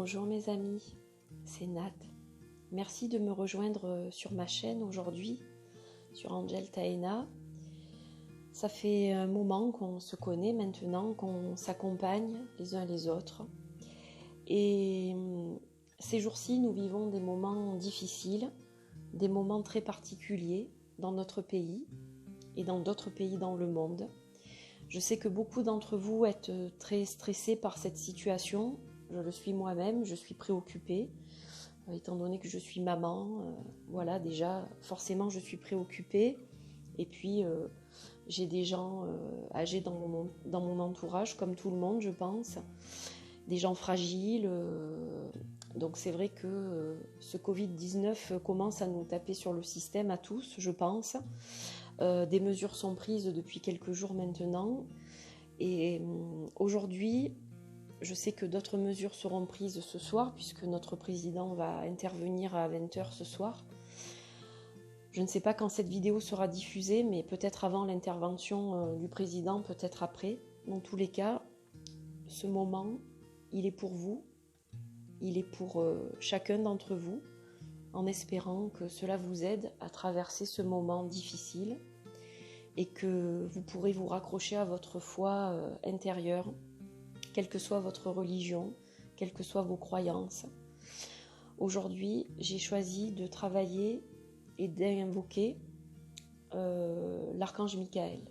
Bonjour mes amis, c'est Nat. Merci de me rejoindre sur ma chaîne aujourd'hui, sur Angel Taena. Ça fait un moment qu'on se connaît maintenant, qu'on s'accompagne les uns les autres. Et ces jours-ci, nous vivons des moments difficiles, des moments très particuliers dans notre pays et dans d'autres pays dans le monde. Je sais que beaucoup d'entre vous êtes très stressés par cette situation. Je le suis moi-même, je suis préoccupée, étant donné que je suis maman. Voilà, déjà, forcément, je suis préoccupée. Et puis, j'ai des gens âgés dans mon entourage, comme tout le monde, je pense. Des gens fragiles. Donc, c'est vrai que ce Covid-19 commence à nous taper sur le système à tous, je pense. Des mesures sont prises depuis quelques jours maintenant. Et aujourd'hui, je sais que d'autres mesures seront prises ce soir, puisque notre président va intervenir à 20h ce soir. Je ne sais pas quand cette vidéo sera diffusée, mais peut-être avant l'intervention du président, peut-être après. Dans tous les cas, ce moment, il est pour vous, il est pour chacun d'entre vous, en espérant que cela vous aide à traverser ce moment difficile et que vous pourrez vous raccrocher à votre foi intérieure, quelle que soit votre religion, quelles que soient vos croyances. Aujourd'hui, j'ai choisi de travailler et d'invoquer l'archange Michael.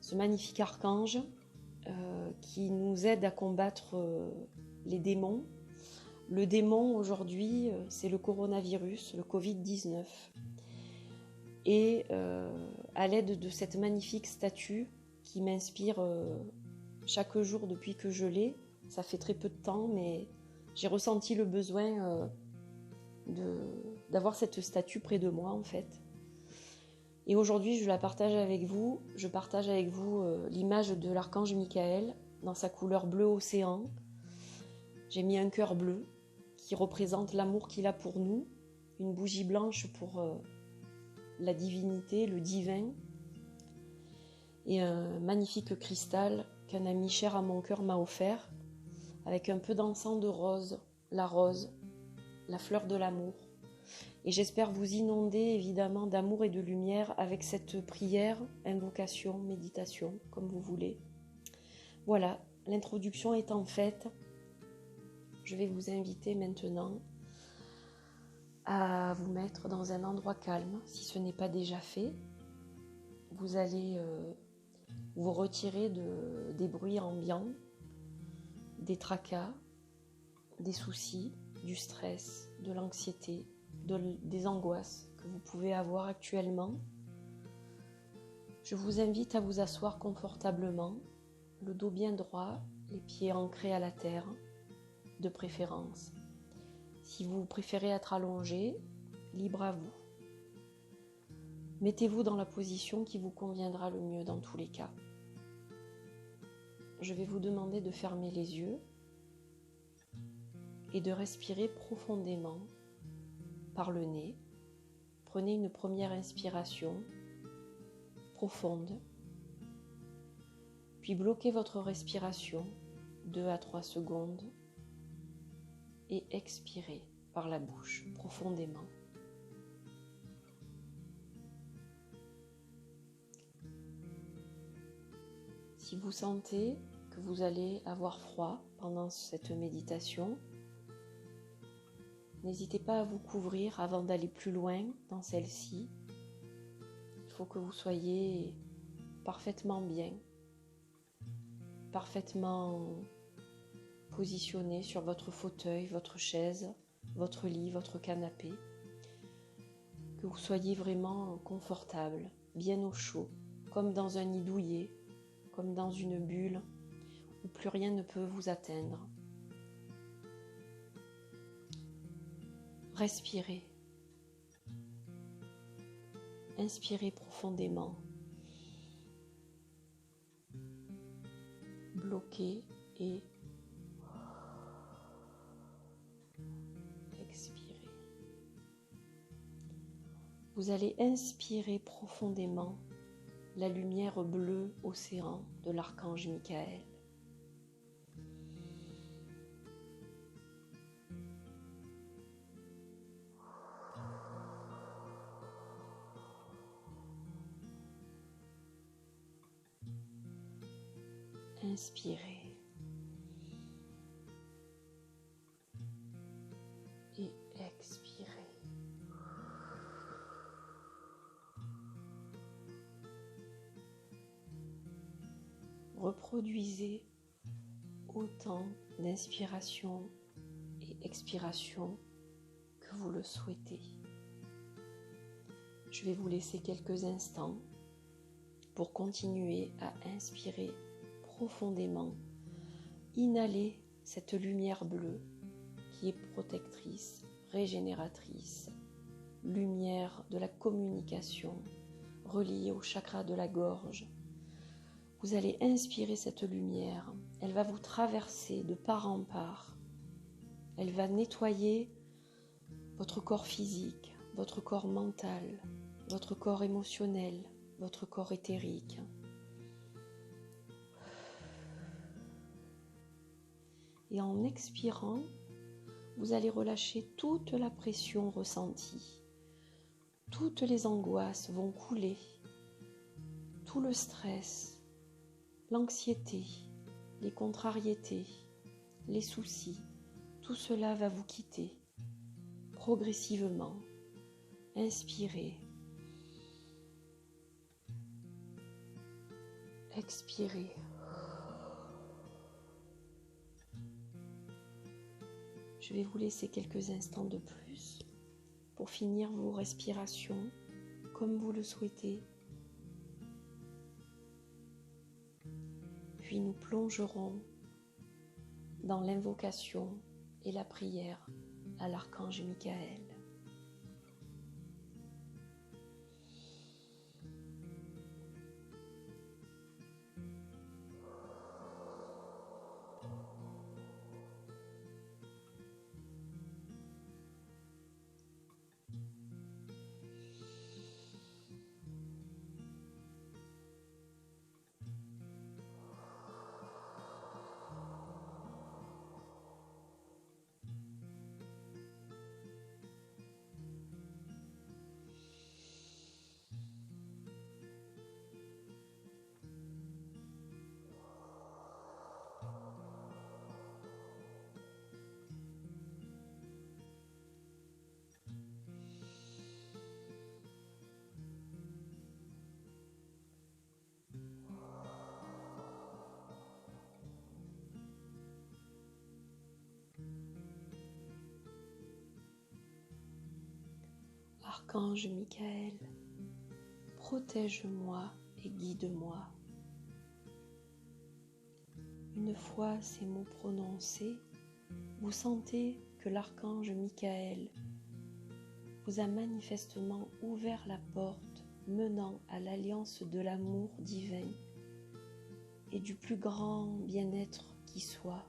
Ce magnifique archange qui nous aide à combattre les démons. Le démon aujourd'hui, c'est le coronavirus, le Covid-19. Et à l'aide de cette magnifique statue qui m'inspire chaque jour depuis que je l'ai, ça fait très peu de temps, mais j'ai ressenti le besoin d'avoir cette statue près de moi en fait. Et aujourd'hui, je la partage avec vous. Je partage avec vous l'image de l'archange Michael dans sa couleur bleu océan. J'ai mis un cœur bleu qui représente l'amour qu'il a pour nous, une bougie blanche pour la divinité, le divin, et un magnifique cristal qu'un ami cher à mon cœur m'a offert, avec un peu d'encens de rose, la fleur de l'amour. Et j'espère vous inonder évidemment d'amour et de lumière avec cette prière, invocation, méditation, comme vous voulez. Voilà, l'introduction étant faite, je vais vous inviter maintenant à vous mettre dans un endroit calme, si ce n'est pas déjà fait. Vous allez vous retirer des bruits ambiants, des tracas, des soucis, du stress, de l'anxiété, des angoisses que vous pouvez avoir actuellement. Je vous invite à vous asseoir confortablement, le dos bien droit, les pieds ancrés à la terre, de préférence. Si vous préférez être allongé, libre à vous. Mettez-vous dans la position qui vous conviendra le mieux dans tous les cas. Je vais vous demander de fermer les yeux et de respirer profondément par le nez. Prenez une première inspiration profonde, puis bloquez votre respiration 2 à 3 secondes et expirez par la bouche profondément. Si vous sentez que vous allez avoir froid pendant cette méditation, n'hésitez pas à vous couvrir avant d'aller plus loin dans celle-ci. Il faut que vous soyez parfaitement bien, parfaitement positionné sur votre fauteuil, votre chaise, votre lit, votre canapé. Que vous soyez vraiment confortable, bien au chaud, comme dans un nid douillet, comme dans une bulle où plus rien ne peut vous atteindre. Respirez. Inspirez profondément. Bloquez et expirez. Vous allez inspirer profondément la lumière bleue océan de l'archange Michael. Inspirez et expirez. Reproduisez autant d'inspiration et expiration que vous le souhaitez. Je vais vous laisser quelques instants pour continuer à inspirer profondément. Inhalez cette lumière bleue qui est protectrice, régénératrice, lumière de la communication reliée au chakra de la gorge. Vous allez inspirer cette lumière, elle va vous traverser de part en part. Elle va nettoyer votre corps physique, votre corps mental, votre corps émotionnel, votre corps éthérique. Et en expirant, vous allez relâcher toute la pression ressentie. Toutes les angoisses vont couler, tout le stress, l'anxiété, les contrariétés, les soucis, tout cela va vous quitter progressivement. Inspirez, expirez. Je vais vous laisser quelques instants de plus pour finir vos respirations comme vous le souhaitez. Puis nous plongerons dans l'invocation et la prière à l'archange Michael. Archange Michael, protège-moi et guide-moi. Une fois ces mots prononcés, vous sentez que l'archange Michael vous a manifestement ouvert la porte menant à l'alliance de l'amour divin et du plus grand bien-être qui soit.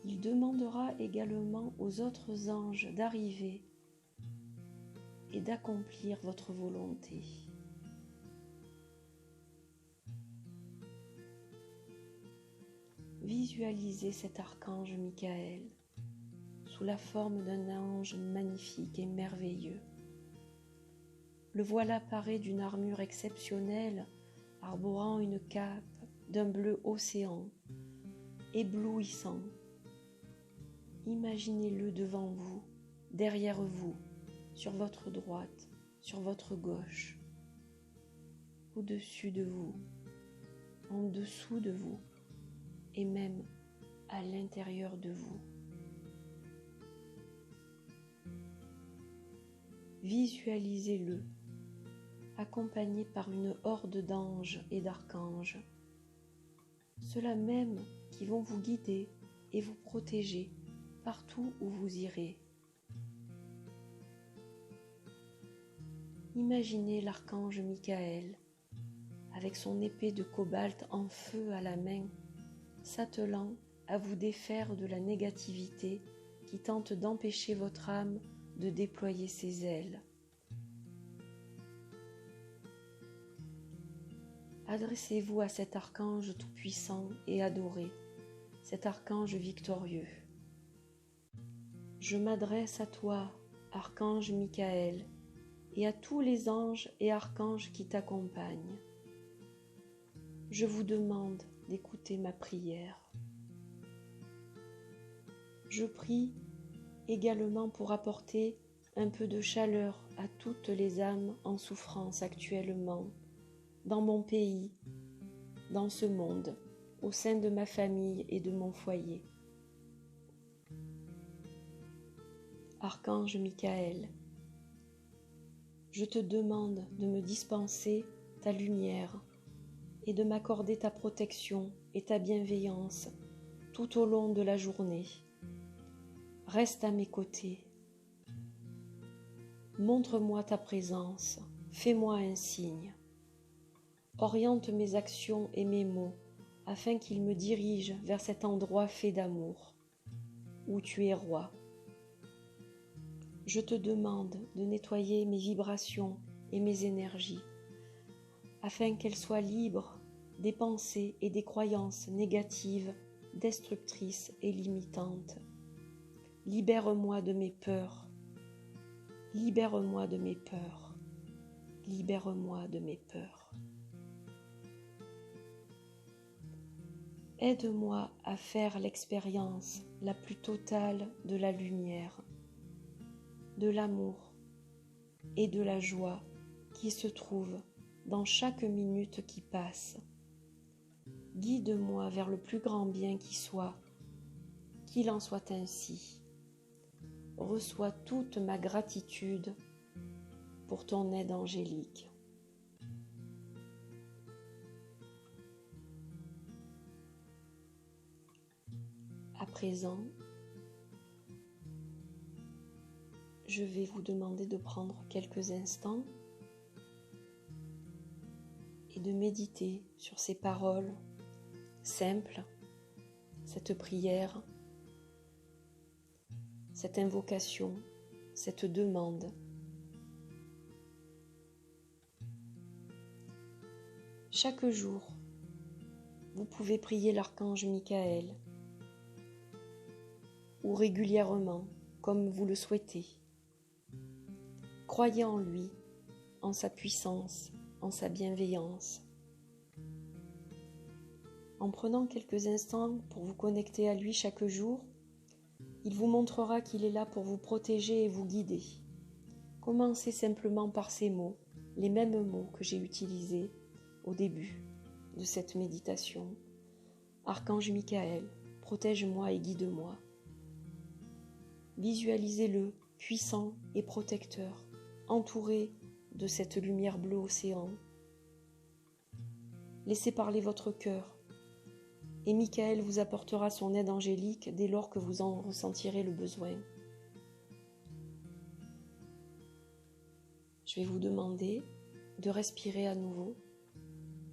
Il demandera également aux autres anges d'arriver et d'accomplir votre volonté. Visualisez cet archange Michael sous la forme d'un ange magnifique et merveilleux. Le voilà paré d'une armure exceptionnelle, arborant une cape d'un bleu océan, éblouissant. Imaginez-le devant vous, derrière vous, sur votre droite, sur votre gauche, au-dessus de vous, en dessous de vous et même à l'intérieur de vous. Visualisez-le, accompagné par une horde d'anges et d'archanges, ceux-là même qui vont vous guider et vous protéger partout où vous irez. Imaginez l'archange Michael avec son épée de cobalt en feu à la main, s'attelant à vous défaire de la négativité qui tente d'empêcher votre âme de déployer ses ailes. Adressez-vous à cet archange tout-puissant et adoré, cet archange victorieux. Je m'adresse à toi, archange Michael, et à tous les anges et archanges qui t'accompagnent. je vous demande d'écouter ma prière. Je prie également pour apporter un peu de chaleur à toutes les âmes en souffrance actuellement, dans mon pays, dans ce monde, au sein de ma famille et de mon foyer. Archange Michael, je te demande de me dispenser ta lumière et de m'accorder ta protection et ta bienveillance tout au long de la journée. Reste à mes côtés. Montre-moi ta présence, fais-moi un signe. Oriente mes actions et mes mots afin qu'ils me dirigent vers cet endroit fait d'amour, où tu es roi. Je te demande de nettoyer mes vibrations et mes énergies, afin qu'elles soient libres des pensées et des croyances négatives, destructrices et limitantes. Libère-moi de mes peurs. Libère-moi de mes peurs. Libère-moi de mes peurs. Aide-moi à faire l'expérience la plus totale de la lumière, de l'amour et de la joie qui se trouve dans chaque minute qui passe. Guide-moi vers le plus grand bien qui soit, qu'il en soit ainsi. Reçois toute ma gratitude pour ton aide angélique. À présent, je vais vous demander de prendre quelques instants et de méditer sur ces paroles simples, cette prière, cette invocation, cette demande. Chaque jour, vous pouvez prier l'archange Michael ou régulièrement, comme vous le souhaitez. Croyez en lui, en sa puissance, en sa bienveillance. En prenant quelques instants pour vous connecter à lui chaque jour, il vous montrera qu'il est là pour vous protéger et vous guider. Commencez simplement par ces mots, les mêmes mots que j'ai utilisés au début de cette méditation. Archange Michael, protège-moi et guide-moi. Visualisez-le puissant et protecteur, entouré de cette lumière bleue océan. Laissez parler votre cœur et Michael vous apportera son aide angélique dès lors que vous en ressentirez le besoin. Je vais vous demander de respirer à nouveau.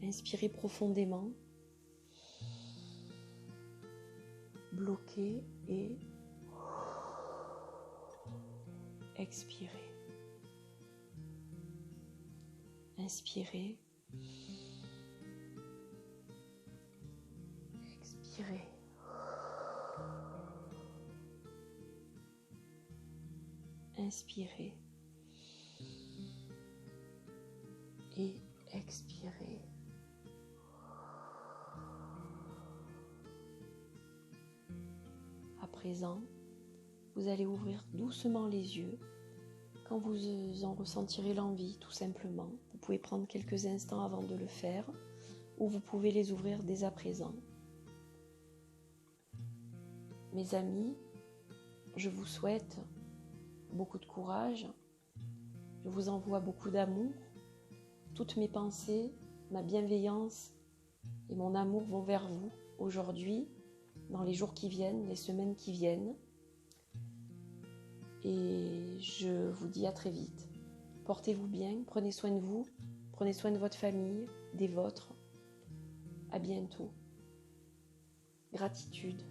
Inspirez profondément. Bloquez et expirez. Inspirez. Expirez. Inspirez. Et expirez. À présent, vous allez ouvrir doucement les yeux quand vous en ressentirez l'envie, tout simplement. Vous pouvez prendre quelques instants avant de le faire ou vous pouvez les ouvrir dès à présent. Mes amis, je vous souhaite beaucoup de courage. Je vous envoie beaucoup d'amour. Toutes mes pensées, ma bienveillance et mon amour vont vers vous aujourd'hui, dans les jours qui viennent, les semaines qui viennent. Et je vous dis à très vite. Portez-vous bien, prenez soin de vous, prenez soin de votre famille, des vôtres. À bientôt. Gratitude.